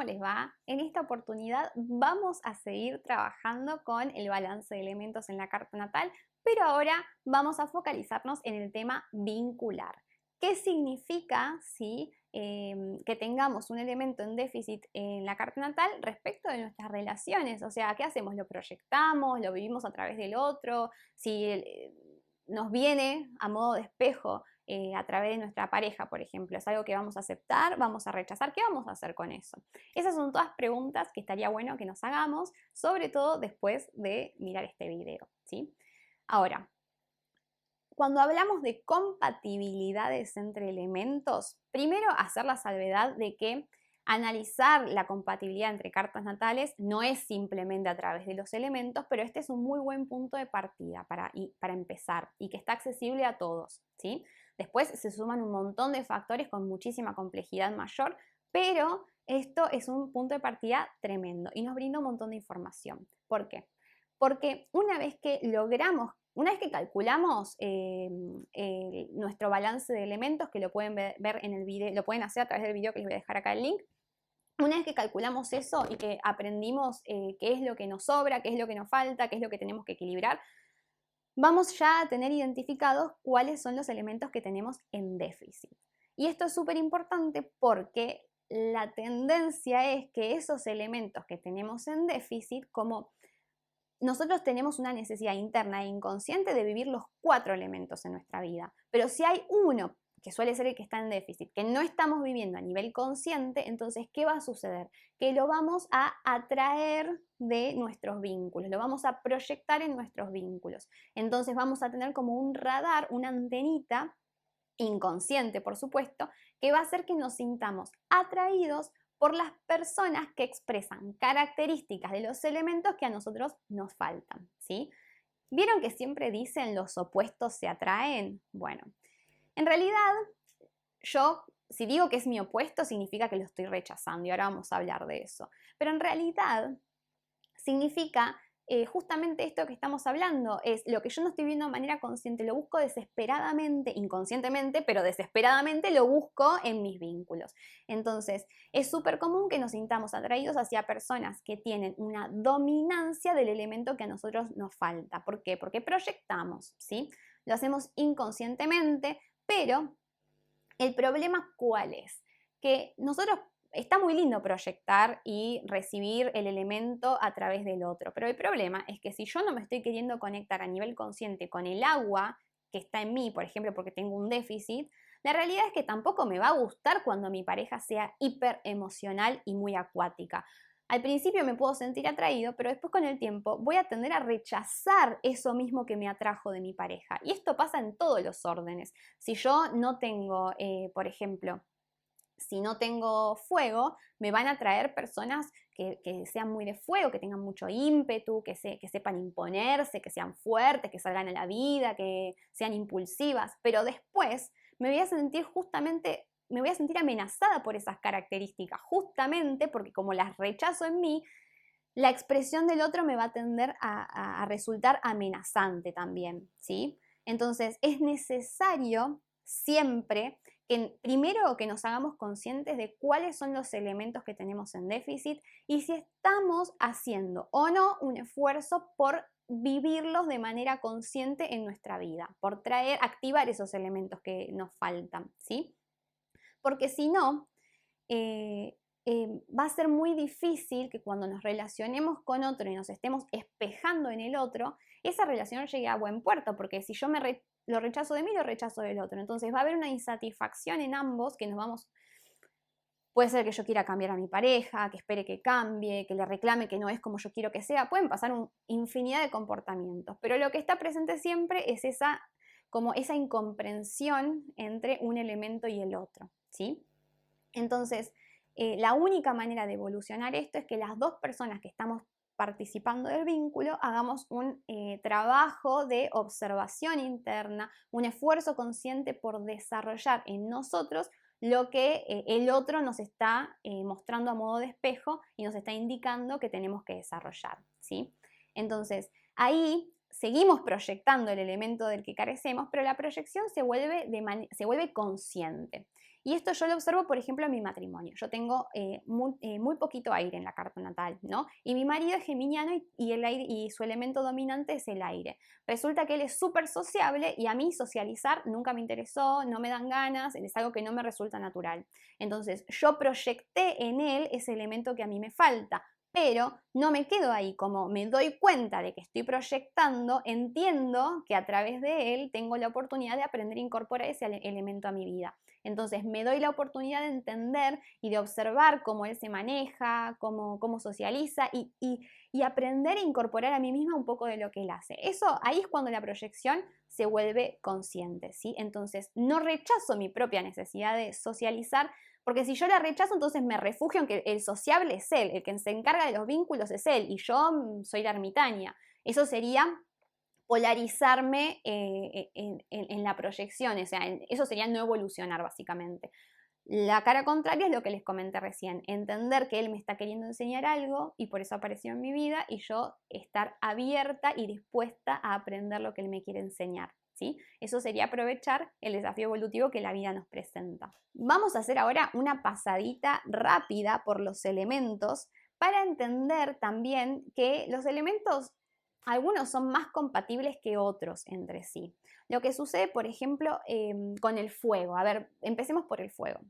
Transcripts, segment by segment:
¿cómo les va? En esta oportunidad vamos a seguir trabajando con el balance de elementos en la carta natal, pero ahora vamos a focalizarnos en el tema vincular. ¿Qué significa que tengamos un elemento en déficit en la carta natal respecto de nuestras relaciones? O sea, ¿qué hacemos? ¿Lo proyectamos? ¿Lo vivimos a través del otro? Si nos viene a modo de espejo a través de nuestra pareja, por ejemplo, es algo que vamos a aceptar, vamos a rechazar, ¿qué vamos a hacer con eso? Esas son todas preguntas que estaría bueno que nos hagamos, sobre todo después de mirar este video, ¿sí? Ahora, cuando hablamos de compatibilidades entre elementos, primero hacer la salvedad de que analizar la compatibilidad entre cartas natales no es simplemente a través de los elementos, pero este es un muy buen punto de partida para empezar y que está accesible a todos, ¿sí? Después se suman un montón de factores con muchísima complejidad mayor, pero esto es un punto de partida tremendo y nos brinda un montón de información. ¿Por qué? Porque una vez que calculamos nuestro balance de elementos, que lo pueden ver en el video, lo pueden hacer a través del video que les voy a dejar acá el link. Una vez que calculamos eso y que aprendimos qué es lo que nos sobra, qué es lo que nos falta, qué es lo que tenemos que equilibrar, vamos ya a tener identificados cuáles son los elementos que tenemos en déficit. Y esto es súper importante porque la tendencia es que esos elementos que tenemos en déficit, como nosotros tenemos una necesidad interna e inconsciente de vivir los 4 elementos en nuestra vida, pero si hay uno que suele ser el que está en déficit, que no estamos viviendo a nivel consciente, entonces, ¿qué va a suceder? Que lo vamos a atraer de nuestros vínculos, lo vamos a proyectar en nuestros vínculos. Entonces vamos a tener como un radar, una antenita inconsciente, por supuesto, que va a hacer que nos sintamos atraídos por las personas que expresan características de los elementos que a nosotros nos faltan, ¿sí? ¿Vieron que siempre dicen los opuestos se atraen? Bueno, en realidad yo, si digo que es mi opuesto, significa que lo estoy rechazando y ahora vamos a hablar de eso. Pero en realidad significa justamente esto que estamos hablando, es lo que yo no estoy viendo de manera consciente, lo busco desesperadamente, inconscientemente, pero desesperadamente lo busco en mis vínculos. Entonces, es súper común que nos sintamos atraídos hacia personas que tienen una dominancia del elemento que a nosotros nos falta. ¿Por qué? Porque proyectamos, ¿sí? Lo hacemos inconscientemente, pero el problema, ¿cuál es? Que nosotros está muy lindo proyectar y recibir el elemento a través del otro, pero el problema es que si yo no me estoy queriendo conectar a nivel consciente con el agua que está en mí, por ejemplo, porque tengo un déficit, la realidad es que tampoco me va a gustar cuando mi pareja sea hiper emocional y muy acuática. Al principio me puedo sentir atraído, pero después con el tiempo voy a tender a rechazar eso mismo que me atrajo de mi pareja. Y esto pasa en todos los órdenes. Si yo no tengo, por ejemplo, si no tengo fuego, me van a traer personas que sean muy de fuego, que tengan mucho ímpetu, que sepan imponerse, que sean fuertes, que salgan a la vida, que sean impulsivas, pero después me voy a sentir amenazada por esas características, justamente porque como las rechazo en mí, la expresión del otro me va a tender a resultar amenazante también, ¿sí? Entonces es necesario siempre que primero que nos hagamos conscientes de cuáles son los elementos que tenemos en déficit y si estamos haciendo o no un esfuerzo por vivirlos de manera consciente en nuestra vida, por activar esos elementos que nos faltan, ¿sí? Porque si no, va a ser muy difícil que cuando nos relacionemos con otro y nos estemos espejando en el otro, esa relación llegue a buen puerto, porque si yo lo rechazo de mí, lo rechazo del otro. Entonces va a haber una insatisfacción en ambos que puede ser que yo quiera cambiar a mi pareja, que espere que cambie, que le reclame que no es como yo quiero que sea. Pueden pasar infinidad de comportamientos, pero lo que está presente siempre es como esa incomprensión entre un elemento y el otro, ¿sí? Entonces, la única manera de evolucionar esto es que las dos personas que estamos participando del vínculo hagamos un trabajo de observación interna, un esfuerzo consciente por desarrollar en nosotros lo que el otro nos está mostrando a modo de espejo y nos está indicando que tenemos que desarrollar, ¿sí? Entonces, ahí seguimos proyectando el elemento del que carecemos, pero la proyección se vuelve consciente. Y esto yo lo observo, por ejemplo, en mi matrimonio. Yo tengo muy poquito aire en la carta natal, ¿no? Y mi marido es geminiano y su elemento dominante es el aire. Resulta que él es súper sociable y a mí socializar nunca me interesó, no me dan ganas, es algo que no me resulta natural. Entonces, yo proyecté en él ese elemento que a mí me falta. Pero no me quedo ahí, como me doy cuenta de que estoy proyectando, entiendo que a través de él tengo la oportunidad de aprender a incorporar ese elemento a mi vida. Entonces me doy la oportunidad de entender y de observar cómo él se maneja, cómo socializa y aprender a incorporar a mí misma un poco de lo que él hace. Eso, ahí es cuando la proyección se vuelve consciente, ¿sí? Entonces no rechazo mi propia necesidad de socializar, porque si yo la rechazo, entonces me refugio en que el sociable es él, el que se encarga de los vínculos es él, y yo soy la ermitaña. Eso sería polarizarme en la proyección, o sea, eso sería no evolucionar básicamente. La cara contraria es lo que les comenté recién, entender que él me está queriendo enseñar algo y por eso apareció en mi vida y yo estar abierta y dispuesta a aprender lo que él me quiere enseñar. ¿Sí? Eso sería aprovechar el desafío evolutivo que la vida nos presenta. Vamos a hacer ahora una pasadita rápida por los elementos para entender también que los elementos, algunos son más compatibles que otros entre sí. Lo que sucede, por ejemplo, con el fuego. A ver, empecemos por el fuego.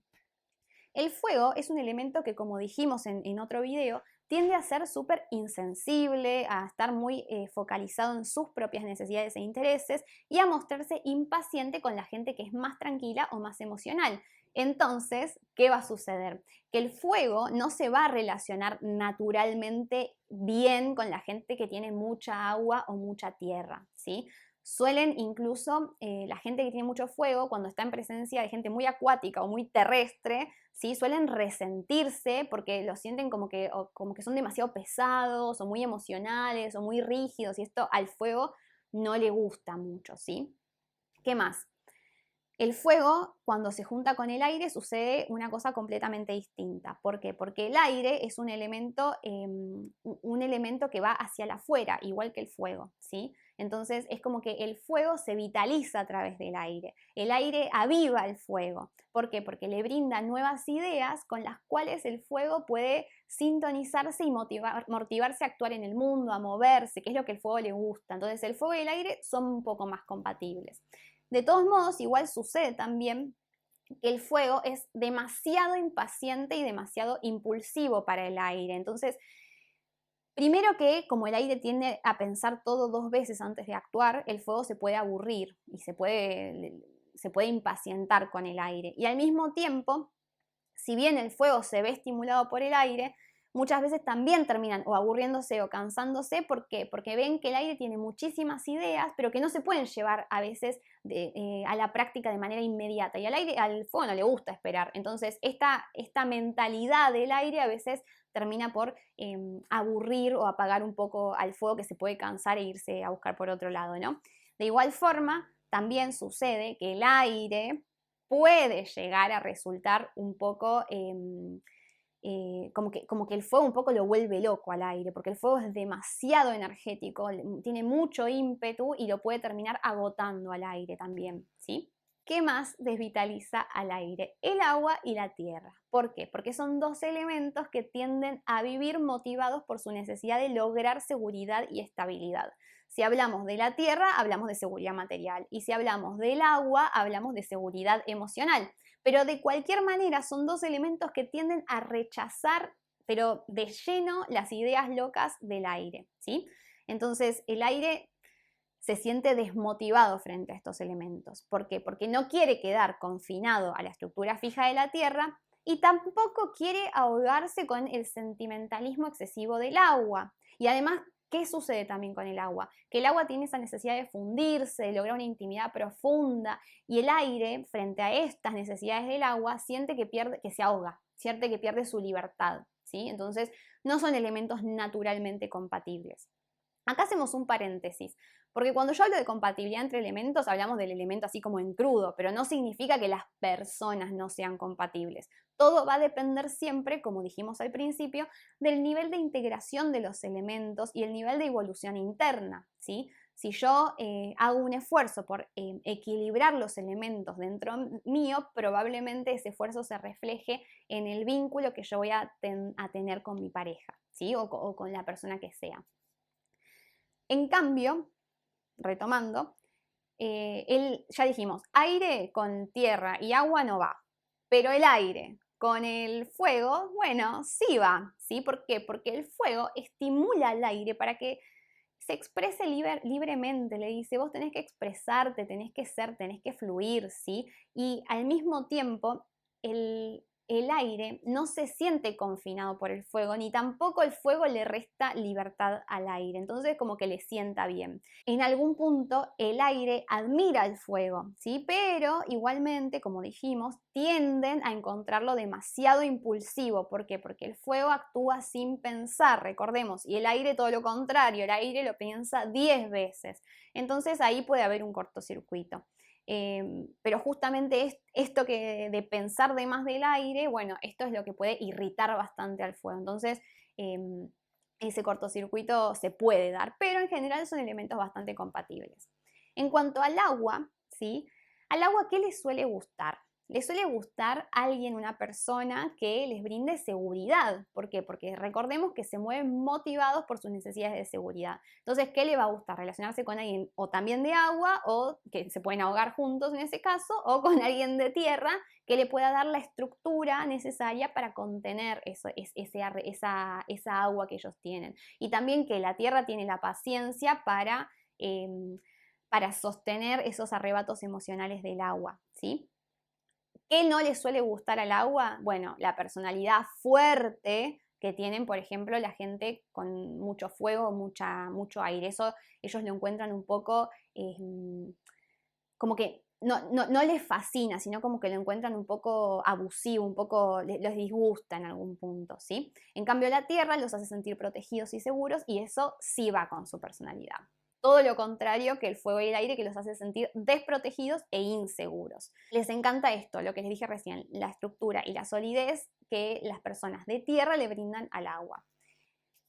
El fuego es un elemento que, como dijimos en otro video, tiende a ser súper insensible, a estar muy focalizado en sus propias necesidades e intereses y a mostrarse impaciente con la gente que es más tranquila o más emocional. Entonces, ¿qué va a suceder? Que el fuego no se va a relacionar naturalmente bien con la gente que tiene mucha agua o mucha tierra, ¿sí? Suelen incluso, la gente que tiene mucho fuego, cuando está en presencia de gente muy acuática o muy terrestre, ¿sí? Suelen resentirse porque lo sienten como que son demasiado pesados o muy emocionales o muy rígidos y esto al fuego no le gusta mucho, ¿sí? ¿Qué más? El fuego, cuando se junta con el aire, sucede una cosa completamente distinta. ¿Por qué? Porque el aire es un elemento que va hacia la afuera, igual que el fuego, ¿sí? Entonces es como que el fuego se vitaliza a través del aire. El aire aviva el fuego. ¿Por qué? Porque le brinda nuevas ideas con las cuales el fuego puede sintonizarse y motivarse a actuar en el mundo, a moverse, que es lo que el fuego le gusta. Entonces el fuego y el aire son un poco más compatibles. De todos modos, igual sucede también que el fuego es demasiado impaciente y demasiado impulsivo para el aire. Entonces, primero que como el aire tiende a pensar todo dos veces antes de actuar, el fuego se puede aburrir y se puede impacientar con el aire. Y al mismo tiempo, si bien el fuego se ve estimulado por el aire, muchas veces también terminan o aburriéndose o cansándose. ¿Por qué? Porque ven que el aire tiene muchísimas ideas, pero que no se pueden llevar a veces a la práctica de manera inmediata. Y al fuego no le gusta esperar. Entonces, esta mentalidad del aire a veces termina por aburrir o apagar un poco al fuego, que se puede cansar e irse a buscar por otro lado, ¿no? De igual forma, también sucede que el aire puede llegar a resultar un poco como que el fuego un poco lo vuelve loco al aire, porque el fuego es demasiado energético, tiene mucho ímpetu y lo puede terminar agotando al aire también, ¿sí? ¿Qué más desvitaliza al aire? El agua y la tierra. ¿Por qué? Porque son dos elementos que tienden a vivir motivados por su necesidad de lograr seguridad y estabilidad. Si hablamos de la tierra, hablamos de seguridad material, y si hablamos del agua, hablamos de seguridad emocional. Pero de cualquier manera son dos elementos que tienden a rechazar, pero de lleno, las ideas locas del aire, ¿sí? Entonces el aire se siente desmotivado frente a estos elementos. ¿Por qué? Porque no quiere quedar confinado a la estructura fija de la Tierra y tampoco quiere ahogarse con el sentimentalismo excesivo del agua. Y además, ¿qué sucede también con el agua? Que el agua tiene esa necesidad de fundirse, de lograr una intimidad profunda, y el aire, frente a estas necesidades del agua, siente que se ahoga, siente que pierde su libertad, ¿sí? Entonces, no son elementos naturalmente compatibles. Acá hacemos un paréntesis, porque cuando yo hablo de compatibilidad entre elementos, hablamos del elemento así como en crudo, pero no significa que las personas no sean compatibles. Todo va a depender siempre, como dijimos al principio, del nivel de integración de los elementos y el nivel de evolución interna, ¿sí? Si yo hago un esfuerzo por equilibrar los elementos dentro mío, probablemente ese esfuerzo se refleje en el vínculo que yo voy a tener con mi pareja, ¿sí? O con la persona que sea. En cambio, retomando, ya dijimos, aire con tierra y agua no va, pero el aire con el fuego, bueno, sí va, ¿sí? ¿Por qué? Porque el fuego estimula al aire para que se exprese libremente, le dice, vos tenés que expresarte, tenés que ser, tenés que fluir, ¿sí? Y al mismo tiempo, el aire no se siente confinado por el fuego, ni tampoco el fuego le resta libertad al aire, entonces como que le sienta bien. En algún punto el aire admira el fuego, ¿sí? Pero igualmente, como dijimos, tienden a encontrarlo demasiado impulsivo. ¿Por qué? Porque el fuego actúa sin pensar, recordemos, y el aire todo lo contrario, el aire lo piensa 10 veces. Entonces ahí puede haber un cortocircuito. Pero justamente esto de pensar de más del aire, bueno, esto es lo que puede irritar bastante al fuego. Entonces, ese cortocircuito se puede dar, pero en general son elementos bastante compatibles. En cuanto al agua, ¿sí? Al agua, ¿qué les suele gustar? Les suele gustar alguien, una persona que les brinde seguridad. ¿Por qué? Porque recordemos que se mueven motivados por sus necesidades de seguridad. Entonces, ¿qué le va a gustar? Relacionarse con alguien o también de agua, o que se pueden ahogar juntos en ese caso, o con alguien de tierra que le pueda dar la estructura necesaria para contener esa agua que ellos tienen. Y también que la tierra tiene la paciencia para sostener esos arrebatos emocionales del agua, ¿sí? ¿Qué no les suele gustar al agua? Bueno, la personalidad fuerte que tienen, por ejemplo, la gente con mucho fuego, mucho aire. Eso ellos lo encuentran un poco como que no les fascina, sino como que lo encuentran un poco abusivo, un poco les disgusta en algún punto, ¿sí? En cambio, la tierra los hace sentir protegidos y seguros y eso sí va con su personalidad. Todo lo contrario que el fuego y el aire, que los hace sentir desprotegidos e inseguros. Les encanta esto, lo que les dije recién, la estructura y la solidez que las personas de tierra le brindan al agua.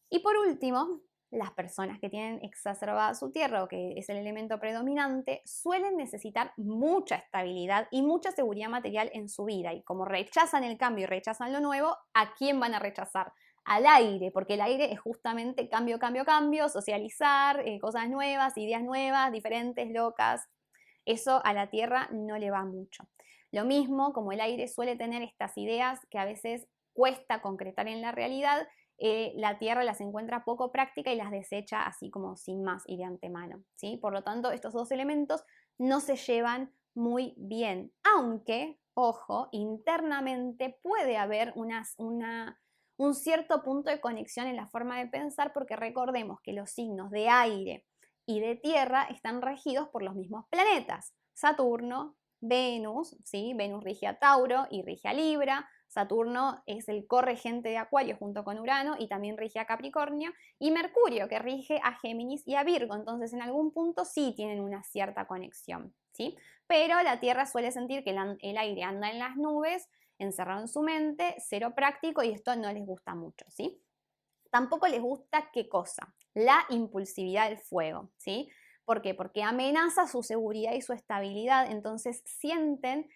Y por último, las personas que tienen exacerbada su tierra o que es el elemento predominante suelen necesitar mucha estabilidad y mucha seguridad material en su vida. Y como rechazan el cambio y rechazan lo nuevo, ¿a quién van a rechazar? Al aire, porque el aire es justamente cambio, cambio, cambio, socializar, cosas nuevas, ideas nuevas, diferentes, locas. Eso a la tierra no le va mucho. Lo mismo, como el aire suele tener estas ideas que a veces cuesta concretar en la realidad, la tierra las encuentra poco práctica y las desecha así como sin más y de antemano, ¿sí? Por lo tanto, estos dos elementos no se llevan muy bien, aunque, ojo, internamente puede haber un cierto punto de conexión en la forma de pensar, porque recordemos que los signos de aire y de tierra están regidos por los mismos planetas, Saturno, Venus, ¿sí? Venus rige a Tauro y rige a Libra, Saturno es el corregente de Acuario junto con Urano y también rige a Capricornio, y Mercurio que rige a Géminis y a Virgo, entonces en algún punto sí tienen una cierta conexión, ¿sí? Pero la Tierra suele sentir que el aire anda en las nubes, encerrado en su mente, cero práctico, y esto no les gusta mucho, ¿sí? Tampoco les gusta, ¿qué cosa? La impulsividad del fuego, ¿sí? ¿Por qué? Porque amenaza su seguridad y su estabilidad, entonces sienten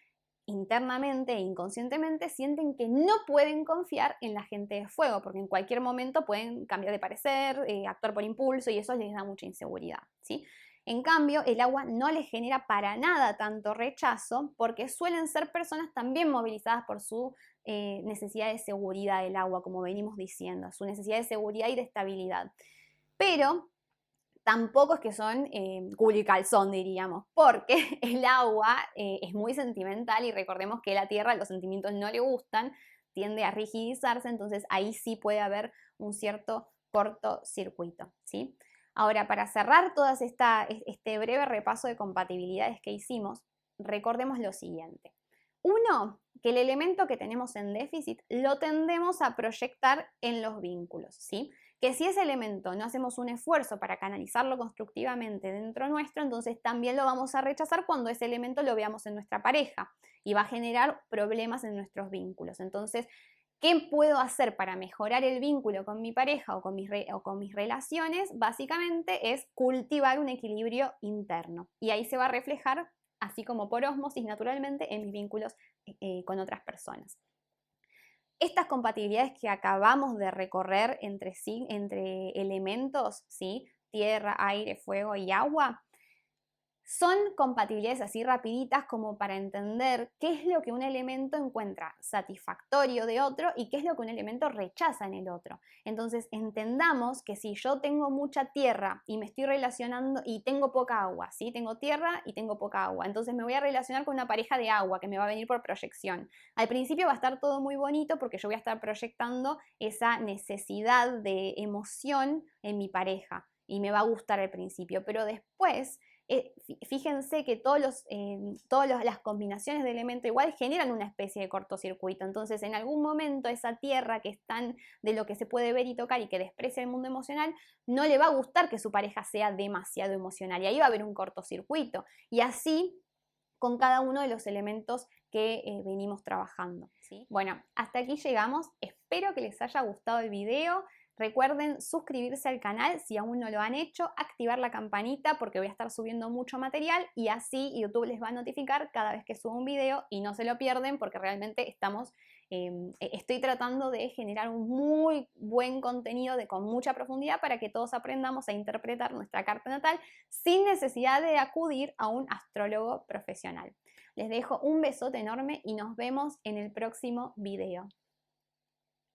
internamente e inconscientemente sienten que no pueden confiar en la gente de fuego, porque en cualquier momento pueden cambiar de parecer, actuar por impulso, y eso les da mucha inseguridad, ¿sí? En cambio, el agua no les genera para nada tanto rechazo, porque suelen ser personas también movilizadas por su necesidad de seguridad del agua, como venimos diciendo, su necesidad de seguridad y de estabilidad. Pero tampoco es que son culo y calzón, diríamos, porque el agua es muy sentimental y recordemos que la tierra los sentimientos no le gustan, tiende a rigidizarse, entonces ahí sí puede haber un cierto cortocircuito, ¿sí? Ahora, para cerrar todo este breve repaso de compatibilidades que hicimos, recordemos lo siguiente. Uno, que el elemento que tenemos en déficit lo tendemos a proyectar en los vínculos, ¿sí? Que si ese elemento no hacemos un esfuerzo para canalizarlo constructivamente dentro nuestro, entonces también lo vamos a rechazar cuando ese elemento lo veamos en nuestra pareja y va a generar problemas en nuestros vínculos. Entonces, ¿Qué puedo hacer para mejorar el vínculo con mi pareja o con mis relaciones? Básicamente es cultivar un equilibrio interno y ahí se va a reflejar, así como por ósmosis naturalmente, en mis vínculos con otras personas. Estas compatibilidades que acabamos de recorrer entre sí, entre elementos, ¿sí? Tierra, aire, fuego y agua, son compatibilidades así rapiditas como para entender qué es lo que un elemento encuentra satisfactorio de otro y qué es lo que un elemento rechaza en el otro. Entonces entendamos que si yo tengo mucha tierra y me estoy relacionando y tengo poca agua, ¿sí? Tengo tierra y tengo poca agua, entonces me voy a relacionar con una pareja de agua que me va a venir por proyección. Al principio va a estar todo muy bonito porque yo voy a estar proyectando esa necesidad de emoción en mi pareja y me va a gustar al principio, pero después fíjense que todas las combinaciones de elemento igual generan una especie de cortocircuito. Entonces, en algún momento esa tierra que es tan de lo que se puede ver y tocar y que desprecia el mundo emocional, no le va a gustar que su pareja sea demasiado emocional. Y ahí va a haber un cortocircuito. Y así con cada uno de los elementos que venimos trabajando, ¿sí? Bueno, hasta aquí llegamos. Espero que les haya gustado el video. Recuerden suscribirse al canal si aún no lo han hecho, activar la campanita porque voy a estar subiendo mucho material y así YouTube les va a notificar cada vez que subo un video y no se lo pierden porque realmente estoy tratando de generar un muy buen contenido con mucha profundidad para que todos aprendamos a interpretar nuestra carta natal sin necesidad de acudir a un astrólogo profesional. Les dejo un besote enorme y nos vemos en el próximo video.